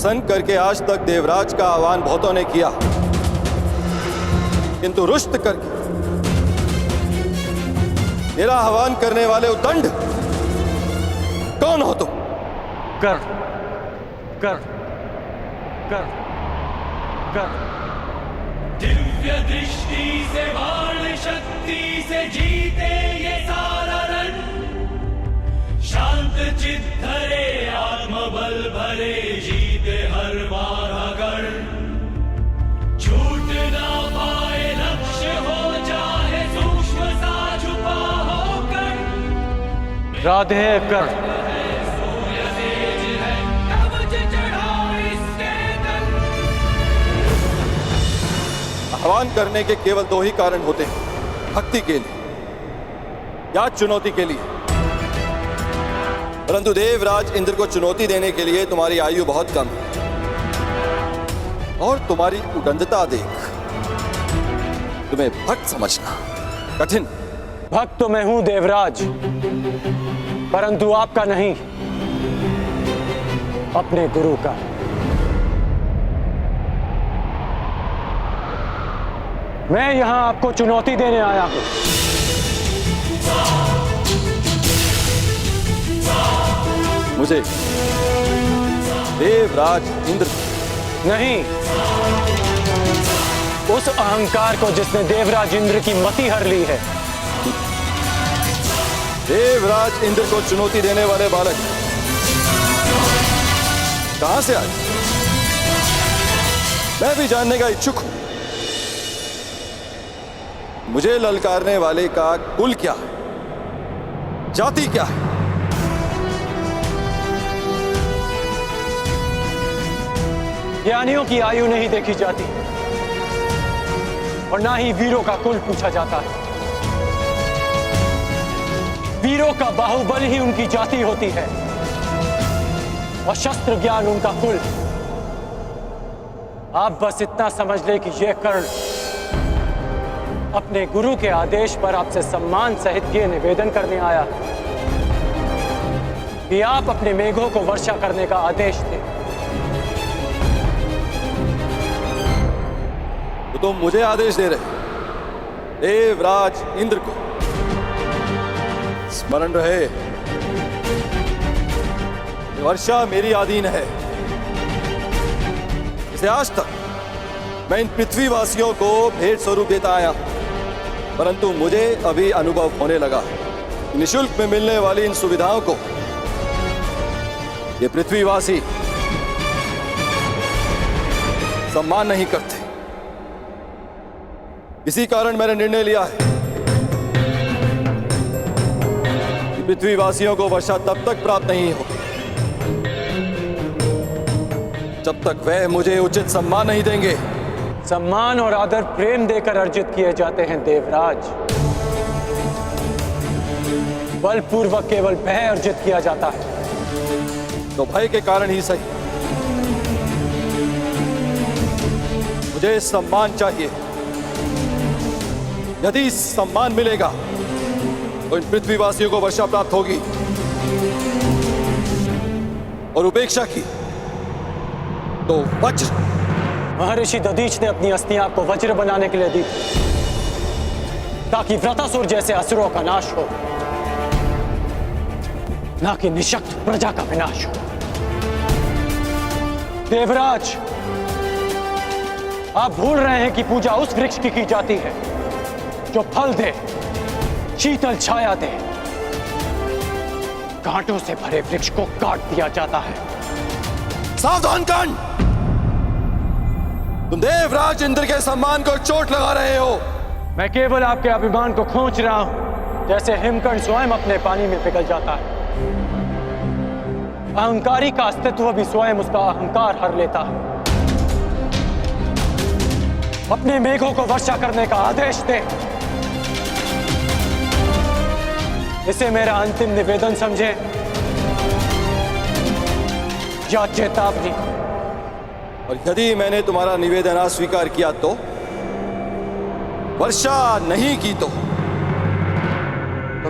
प्रसन्न करके आज तक देवराज का आह्वान बहुतों ने किया, किंतु रुष्ट करके मेरा आह्वान करने वाले उद्दंड कौन हो तुम? कर कर कर कर दिव्य दृष्टि से बाण शक्ति से जीते ये सारा रण, शांत चित्त धरे आत्मबल भरे जीते हर बार अगर, छूट ना पाए लक्ष्य हो चाहे सूक्ष्म सा छुपा होकर, राधे कर आह्वान करने के केवल दो ही कारण होते हैं, भक्ति के लिए या चुनौती के लिए। परंतु देवराज इंद्र को चुनौती देने के लिए तुम्हारी आयु बहुत कम है और तुम्हारी उदंडता देख तुम्हें भक्त समझना कठिन। भक्त तो मैं हूं देवराज, परंतु आपका नहीं, अपने गुरु का। मैं यहां आपको चुनौती देने आया हूं। मुझे देवराज इंद्र नहीं, उस अहंकार को जिसने देवराज इंद्र की मति हर ली है। देवराज इंद्र को चुनौती देने वाले बालक कहां से आए? मैं भी जानने का इच्छुक हूं। मुझे ललकारने वाले का कुल क्या है, जाति क्या है? ज्ञानियों की आयु नहीं देखी जाती और ना ही वीरों का कुल पूछा जाता है। वीरों का बाहुबल ही उनकी जाति होती है और शस्त्र ज्ञान उनका कुल। आप बस इतना समझ ले कि यह कर्ण अपने गुरु के आदेश पर आपसे सम्मान सहित ये निवेदन करने आया कि आप अपने मेघों को वर्षा करने का आदेश दें। तो तुम मुझे आदेश दे रहे, देवराज इंद्र को? स्मरण रहे, वर्षा मेरी अधीन है। इसे आज तक मैं इन पृथ्वीवासियों को भेंट स्वरूप देता आया, परंतु मुझे अभी अनुभव होने लगा निःशुल्क में मिलने वाली इन सुविधाओं को ये पृथ्वीवासी सम्मान नहीं करते। इसी कारण मैंने निर्णय लिया है कि पृथ्वीवासियों को वर्षा तब तक प्राप्त नहीं होगी जब तक वह मुझे उचित सम्मान नहीं देंगे। सम्मान और आदर प्रेम देकर अर्जित किए जाते हैं देवराज, बलपूर्वक केवल भय अर्जित किया जाता है। तो भय के कारण ही सही मुझे सम्मान चाहिए। यदि सम्मान मिलेगा तो इन पृथ्वीवासियों को वर्षा प्राप्त होगी और उपेक्षा की तो वज्र। महर्षि दधीच ने अपनी अस्थियां आपको वज्र बनाने के लिए दी ताकि व्रतासुर जैसे असुरों का नाश हो, ना कि निशक्त प्रजा का विनाश हो। देवराज, आप भूल रहे हैं कि पूजा उस वृक्ष की जाती है जो फल दे, शीतल छाया दे। कांटों से भरे वृक्ष को काट दिया जाता है। सावधान कर्ण, तुम देवराज इंद्र के सम्मान को चोट लगा रहे हो। मैं केवल आपके अभिमान को खींच रहा हूं, जैसे हिमकर्ण स्वयं अपने पानी में पिघल जाता है। अहंकारी का अस्तित्व भी स्वयं उसका अहंकार हर लेता है। अपने मेघों को वर्षा करने का आदेश दे। इसे मेरा अंतिम निवेदन समझे या चेतावनी। और यदि मैंने तुम्हारा निवेदन अस्वीकार किया तो, वर्षा नहीं की तो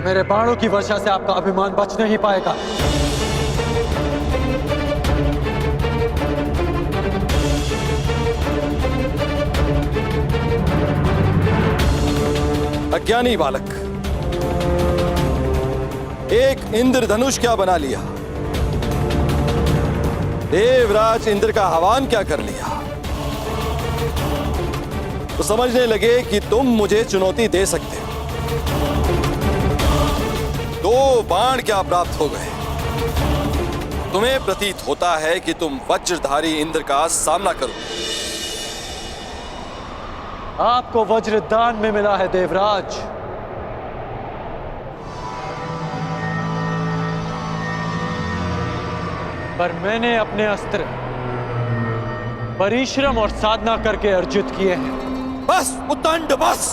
मेरे बाणों की वर्षा से आपका अभिमान बच नहीं पाएगा। अज्ञानी बालक, एक इंद्रधनुष क्या बना लिया, देवराज इंद्र का आह्वान क्या कर लिया, तो समझने लगे कि तुम मुझे चुनौती दे सकते हो। 2 बाण क्या प्राप्त हो गए। तुम्हें प्रतीत होता है कि तुम वज्रधारी इंद्र का सामना करो। आपको वज्र दान में मिला है देवराज, पर मैंने अपने अस्त्र परिश्रम और साधना करके अर्जित किए हैं। बस उद्दंड बस।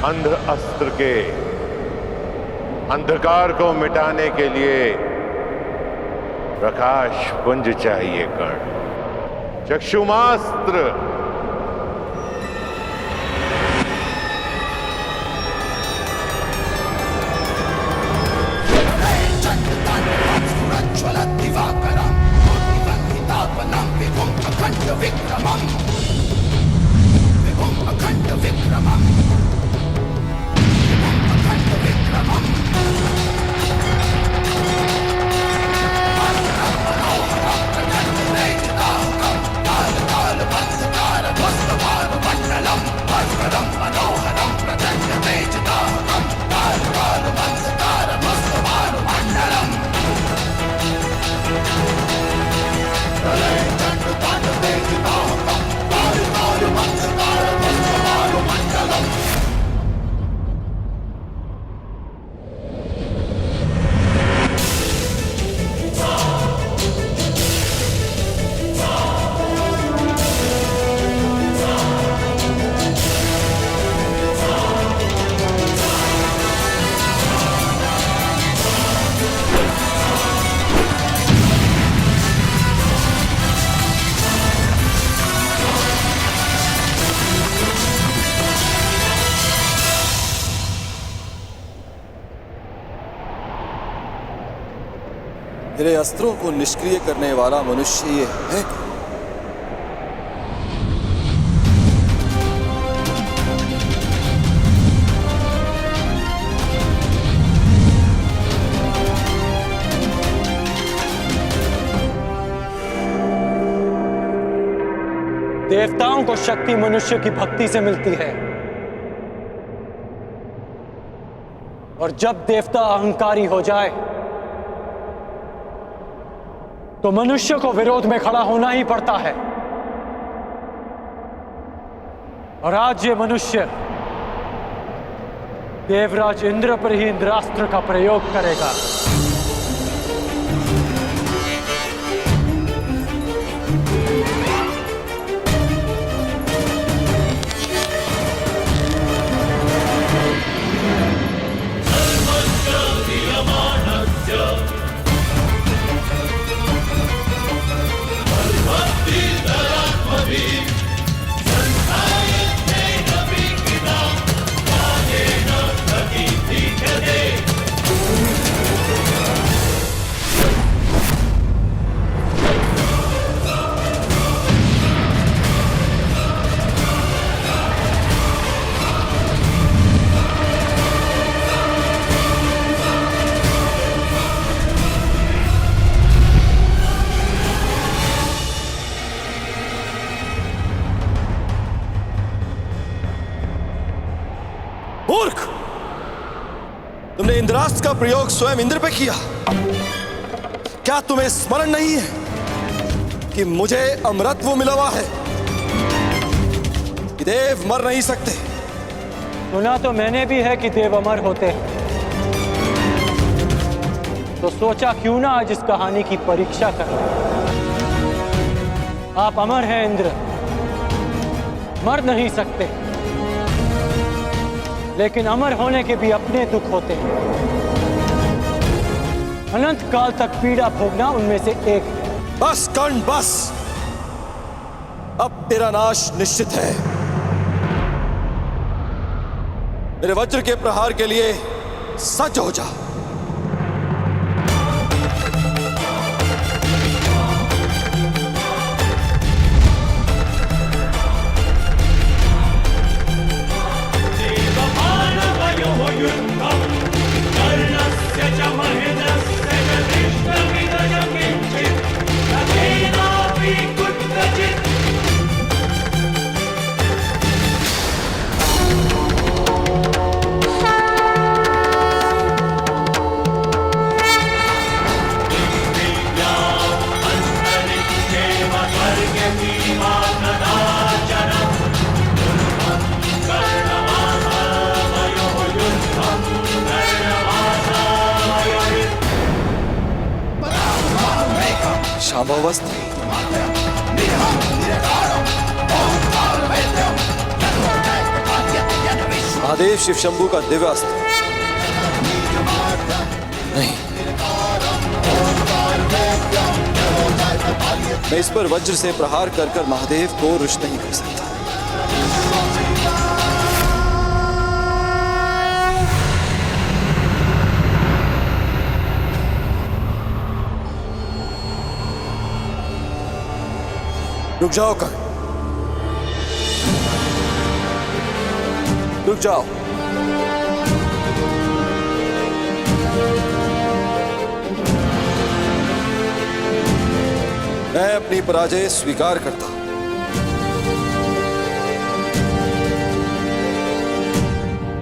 अंध अस्त्र के अंधकार को मिटाने के लिए प्रकाश पुंज चाहिए कर्ण। चक्षुमास्त्र मेरे अस्त्रों को निष्क्रिय करने वाला मनुष्य ये है। देवताओं को शक्ति मनुष्य की भक्ति से मिलती है, और जब देवता अहंकारी हो जाए तो मनुष्य को विरोध में खड़ा होना ही पड़ता है। और आज ये मनुष्य देवराज इंद्र पर ही इंद्रास्त्र का प्रयोग करेगा। मूर्ख, तुमने इंद्रास्त्र का प्रयोग स्वयं इंद्र पे किया। क्या तुम्हें स्मरण नहीं है कि मुझे अमरत्व मिला हुआ है, कि देव मर नहीं सकते। सुना तो मैंने भी है कि देव अमर होते हैं, तो सोचा क्यों ना आज इस कहानी की परीक्षा कर लें। आप अमर हैं इंद्र, मर नहीं सकते, लेकिन अमर होने के भी अपने दुख होते हैं। अनंत काल तक पीड़ा भोगना उनमें से एक है। बस कर्ण बस, अब तेरा नाश निश्चित है। मेरे वज्र के प्रहार के लिए सज्ज हो जा। शांभवस्थ महादेव शिव शंभू का दिव्य अस्त्र नहीं, मैं इस पर वज्र से प्रहार कर कर महादेव को रुष्ट नहीं कर सकता। रुक जाओ कर्ण, रुक जाओ। मैं अपनी पराजय स्वीकार करता हूं।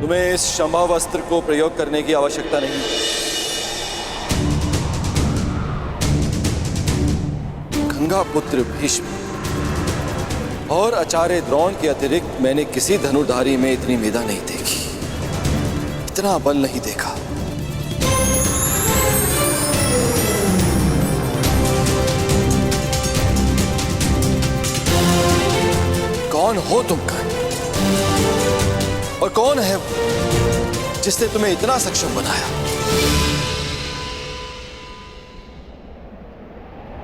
तुम्हें इस संभव अस्त्र को प्रयोग करने की आवश्यकता नहीं। गंगा पुत्र भीष्म और आचार्य द्रोण के अतिरिक्त मैंने किसी धनुर्धारी में इतनी मेधा नहीं देखी, इतना बल नहीं देखा। कौन हो तुम कर्ण? और कौन है वो जिसने तुम्हें इतना सक्षम बनाया?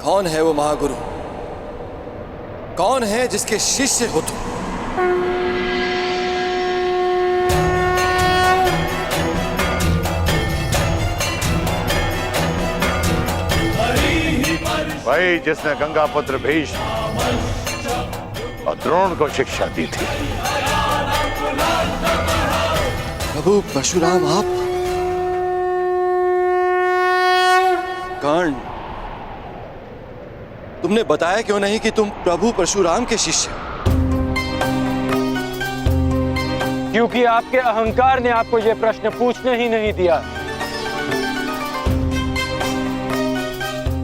कौन है वो महागुरु? कौन है जिसके शिष्य हो तुम? वही जिसने गंगा पुत्र भीष्म और द्रोण को शिक्षा दी थी। प्रभु परशुराम आप? कर्ण, तुमने बताया क्यों नहीं कि तुम प्रभु परशुराम के शिष्य हो? क्योंकि आपके अहंकार ने आपको यह प्रश्न पूछने ही नहीं दिया।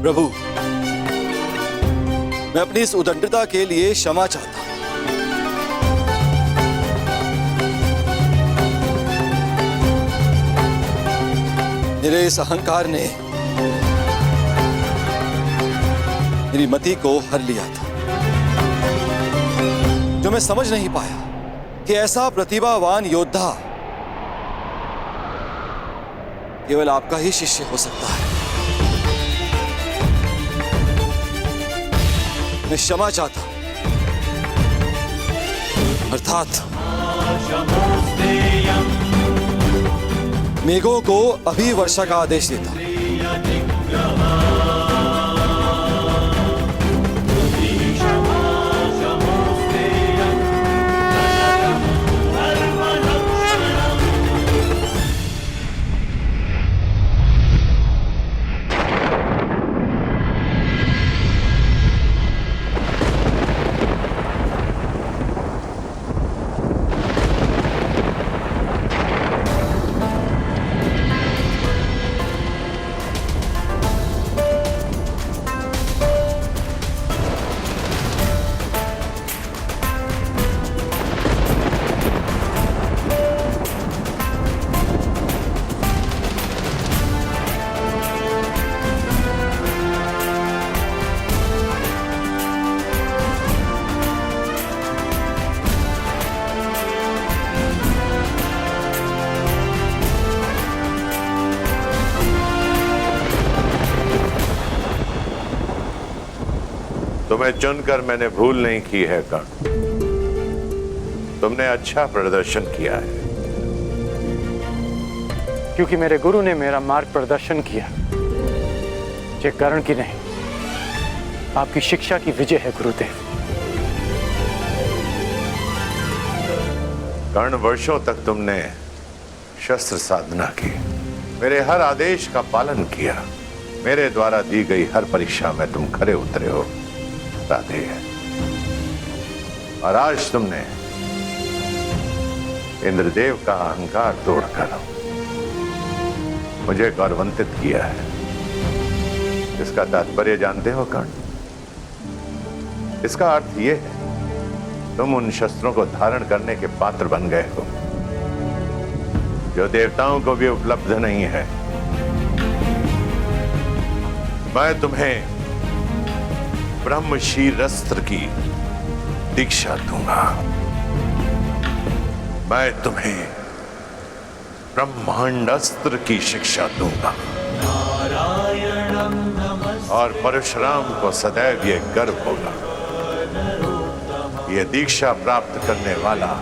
प्रभु, मैं अपनी इस उदंडता के लिए क्षमा चाहता हूं। मेरे इस अहंकार ने मेरी मति को हर लिया था, जो मैं समझ नहीं पाया कि ऐसा प्रतिभावान योद्धा केवल आपका ही शिष्य हो सकता है। मैं क्षमा चाहता हूं, अर्थात मेघों को अभी वर्षा का आदेश देता हूं। तुम्हें चुनकर मैंने भूल नहीं की है कर्ण। तुमने अच्छा प्रदर्शन किया है। क्योंकि मेरे गुरु ने मेरा मार्ग प्रदर्शन किया। ये कर्ण की नहीं, आपकी शिक्षा की विजय है गुरुदेव। कर्ण, वर्षों तक तुमने शस्त्र साधना की, मेरे हर आदेश का पालन किया, मेरे द्वारा दी गई हर परीक्षा में तुम खरे उतरे हो राधे। और आज तुमने इंद्रदेव का अहंकार तोड़कर मुझे गौरवान्वित किया है। इसका तात्पर्य जानते हो कर्ण? इसका अर्थ यह है तुम उन शस्त्रों को धारण करने के पात्र बन गए हो जो देवताओं को भी उपलब्ध नहीं है। मैं तुम्हें ब्रह्मशीरस्त्र की दीक्षा दूंगा। मैं तुम्हें ब्रह्मांडास्त्र की शिक्षा दूंगा। और परशुराम को सदैव ये गर्व होगा, ये दीक्षा प्राप्त करने वाला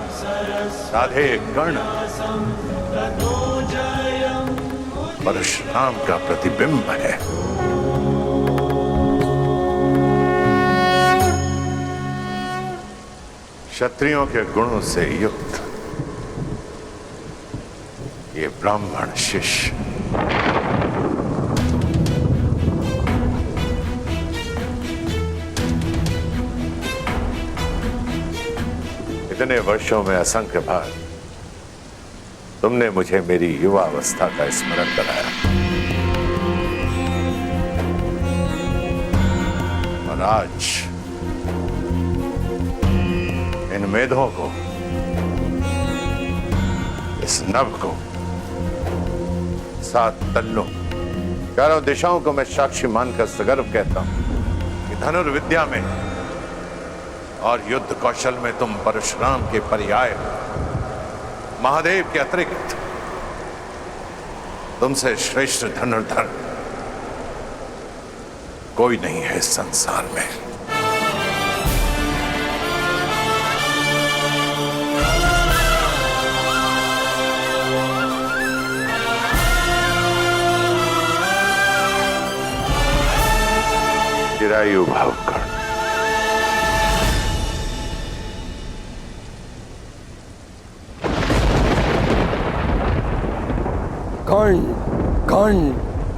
राधे कर्ण परशुराम का प्रतिबिंब है। क्षत्रियों के गुणों से युक्त ये ब्राह्मण शिष्य इतने वर्षों में असंख्य बार तुमने मुझे मेरी युवा अवस्था का स्मरण कराया। और आज इन मेधों को, इस नभ को, 7 तल्लों, चारों दिशाओं को मैं साक्षी मानकर सगर्व कहता हूं कि धनुर्विद्या में और युद्ध कौशल में तुम परशुराम के पर्याय हो। महादेव के अतिरिक्त तुमसे श्रेष्ठ धनुर्धर कोई नहीं है इस संसार में। चिरायु भव कर्ण। कर्ण, कर्ण,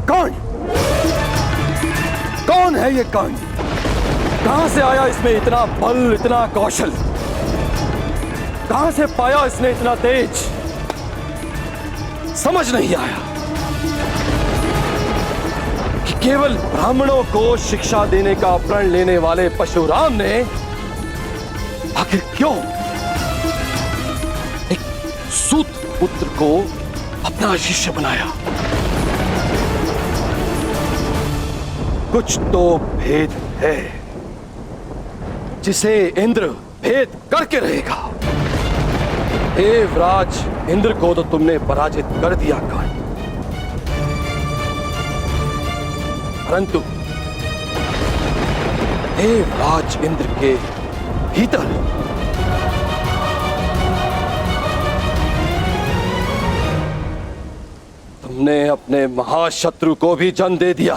कर्ण, कौन है ये कर्ण? कहां से आया इसमें इतना बल, इतना कौशल? कहां से पाया इसने इतना तेज? समझ नहीं आया कि केवल ब्राह्मणों को शिक्षा देने का प्रण लेने वाले परशुराम ने आखिर क्यों एक सूत पुत्र को अपना शिष्य बनाया। कुछ तो भेद है जिसे इंद्र भेद करके रहेगा। देवराज इंद्र को तो तुमने पराजित कर दिया कर्ण, परंतु देवराज इंद्र के भीतर तुमने अपने महाशत्रु को भी जन्म दे दिया।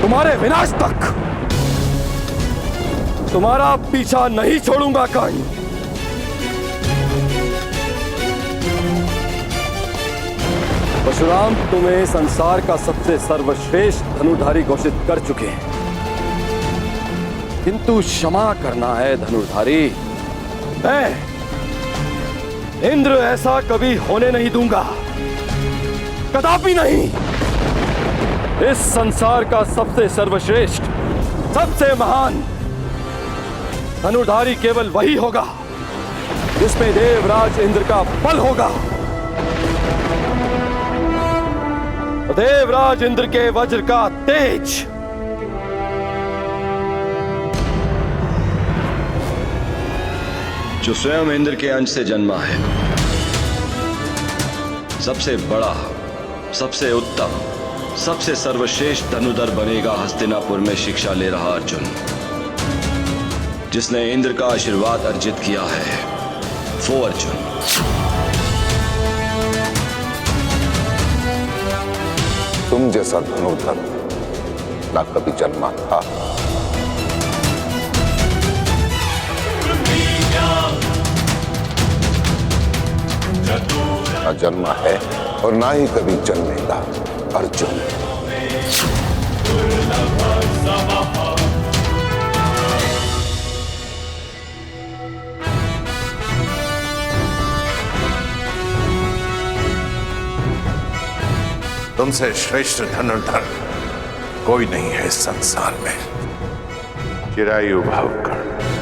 तुम्हारे विनाश तक तुम्हारा पीछा नहीं छोड़ूंगा कर्ण। परशुराम तुम्हें संसार का सबसे सर्वश्रेष्ठ धनुर्धारी घोषित कर चुके हैं, किंतु क्षमा करना है धनुर्धारी। मैं इंद्र ऐसा कभी होने नहीं दूंगा, कदापि नहीं। इस संसार का सबसे सर्वश्रेष्ठ, सबसे महान धनुर्धारी केवल वही होगा जिसमें देवराज इंद्र का बल होगा। देवराज इंद्र के वज्र का तेज, जो स्वयं इंद्र के अंश से जन्मा है, सबसे बड़ा, सबसे उत्तम, सबसे सर्वश्रेष्ठ धनुधर बनेगा हस्तिनापुर में शिक्षा ले रहा अर्जुन। जिसने इंद्र का आशीर्वाद अर्जित किया है वो अर्जुन। तुम जैसा धनुर्धर ना कभी जन्मा था, ना जन्मा है और ना ही कभी जन्मेगा अर्जुन। तुमसे श्रेष्ठ धनुर्धर कोई नहीं है इस संसार में। चिरायु भव कर्ण।